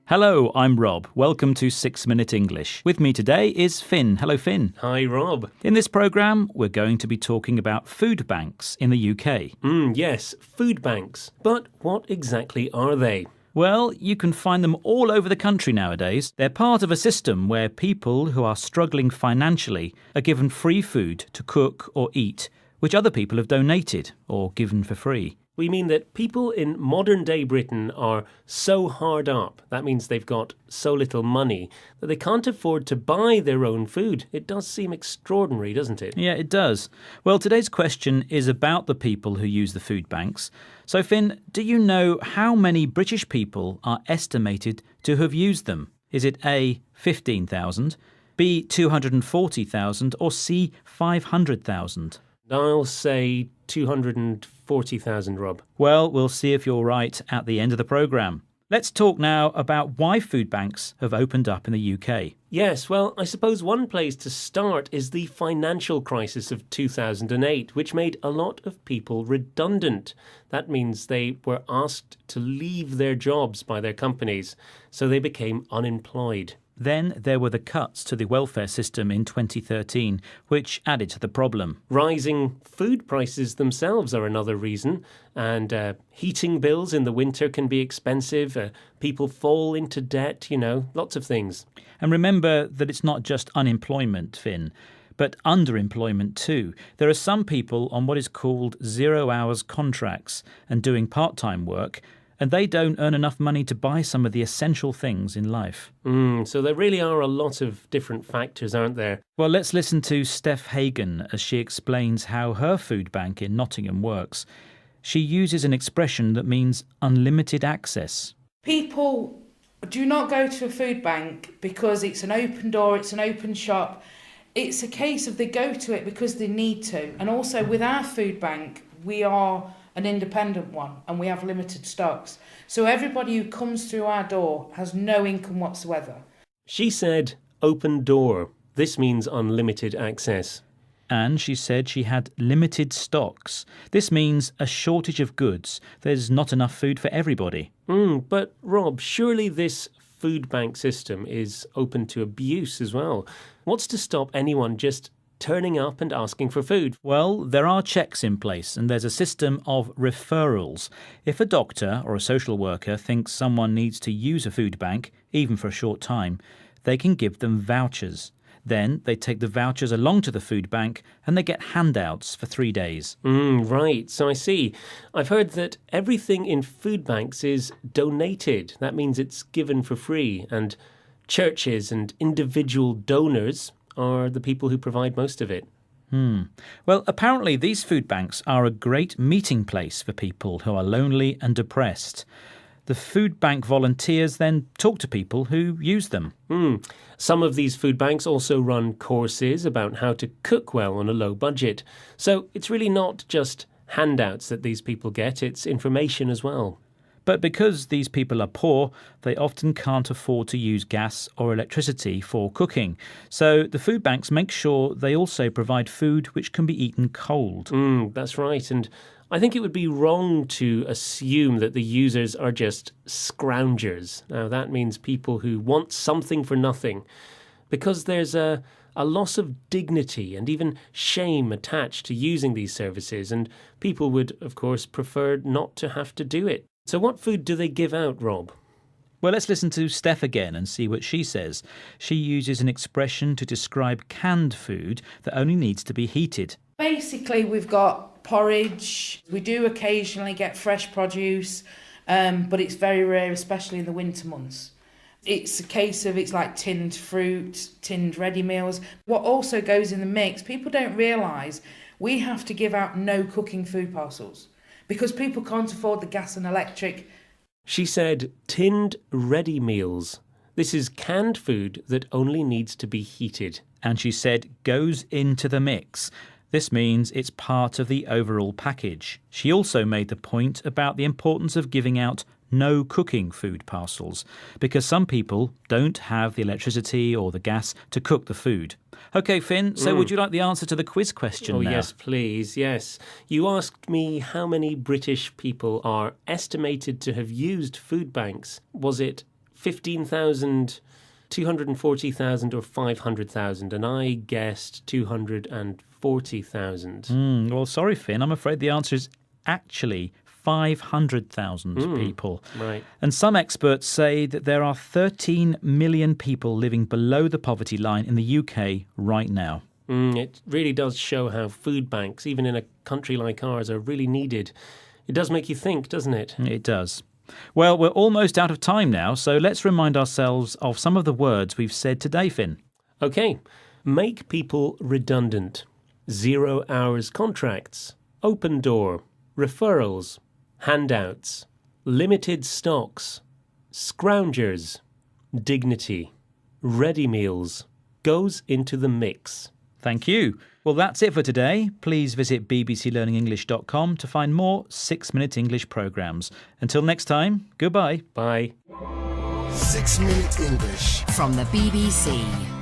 Hello, I'm Rob. Welcome to 6 Minute English. With me today is Finn. Hello, Finn. Hi, Rob. In this programme, we're going to be talking about food banks in the UK. Yes, food banks. But what exactly are they? Well, you can find them all over the country nowadays. They're part of a system where people who are struggling financially are given free food to cook or eat, which other people have donated or given for free. We mean that people in modern-day Britain are so hard up, that means they've got so little money, that they can't afford to buy their own food. It does seem extraordinary, doesn't it? Yeah, it does. Well, today's question is about the people who use the food banks. So, Finn, do you know how many British people are estimated to have used them? Is it A, 15,000, B, 240,000, or C, 500,000? I'll say 240,000, Rob. Well, we'll see if you're right at the end of the programme. Let's talk now about why food banks have opened up in the UK. Yes, well, I suppose one place to start is the financial crisis of 2008, which made a lot of people redundant. That means they were asked to leave their jobs by their companies, so they became unemployed. Then there were the cuts to the welfare system in 2013, which added to the problem. Rising food prices themselves are another reason, and heating bills in the winter can be expensive. People fall into debt, lots of things. And remember that it's not just unemployment, Finn, but underemployment too. There are some people on what is called 0 hours contracts and doing part-time work, and they don't earn enough money to buy some of the essential things in life. So there really are a lot of different factors, aren't there? Well, let's listen to Steph Hagan as she explains how her food bank in Nottingham works. She uses an expression that means unlimited access. People do not go to a food bank because it's an open door, it's an open shop. It's a case of they go to it because they need to. And also with our food bank, we are an independent one and we have limited stocks. So everybody who comes through our door has no income whatsoever. She said open door. This means unlimited access. And she said she had limited stocks. This means a shortage of goods. There's not enough food for everybody. But Rob, surely this food bank system is open to abuse as well. What's to stop anyone just turning up and asking for food? Well, there are checks in place and there's a system of referrals. If a doctor or a social worker thinks someone needs to use a food bank, even for a short time, they can give them vouchers. Then they take the vouchers along to the food bank and they get handouts for 3 days. Right, so I see. I've heard that everything in food banks is donated. That means it's given for free, and churches and individual donors are the people who provide most of it. Well, apparently these food banks are a great meeting place for people who are lonely and depressed. The food bank volunteers then talk to people who use them. Some of these food banks also run courses about how to cook well on a low budget. So it's really not just handouts that these people get, it's information as well. But because these people are poor, they often can't afford to use gas or electricity for cooking. So the food banks make sure they also provide food which can be eaten cold. That's right. And I think it would be wrong to assume that the users are just scroungers. Now, that means people who want something for nothing, because there's a loss of dignity and even shame attached to using these services, and people would, of course, prefer not to have to do it. So what food do they give out, Rob? Well, let's listen to Steph again and see what she says. She uses an expression to describe canned food that only needs to be heated. Basically, we've got porridge. We do occasionally get fresh produce, but it's very rare, especially in the winter months. It's a case of it's like tinned fruit, tinned ready meals. What also goes in the mix, people don't realise we have to give out no cooking food parcels because people can't afford the gas and electric. She said tinned ready meals. This is canned food that only needs to be heated. And she said goes into the mix. This means it's part of the overall package. She also made the point about the importance of giving out no cooking food parcels because some people don't have the electricity or the gas to cook the food. OK, Finn, so would you like the answer to the quiz question now? Yes, please, yes. You asked me how many British people are estimated to have used food banks. Was it 15,000, 240,000 or 500,000, and I guessed 240,000. Well, sorry, Finn. I'm afraid the answer is actually 500,000 people. Right. And some experts say that there are 13 million people living below the poverty line in the UK right now. It really does show how food banks, even in a country like ours, are really needed. It does make you think, doesn't it? It does. Well, we're almost out of time now, so let's remind ourselves of some of the words we've said today, Finn. OK. Make people redundant. 0 hours contracts. Open door. Referrals. Handouts. Limited stocks. Scroungers. Dignity. Ready meals. Goes into the mix. Thank you. Well, that's it for today. Please visit bbclearningenglish.com to find more 6-Minute English programmes. Until next time, goodbye. Bye. 6 Minute English from the BBC.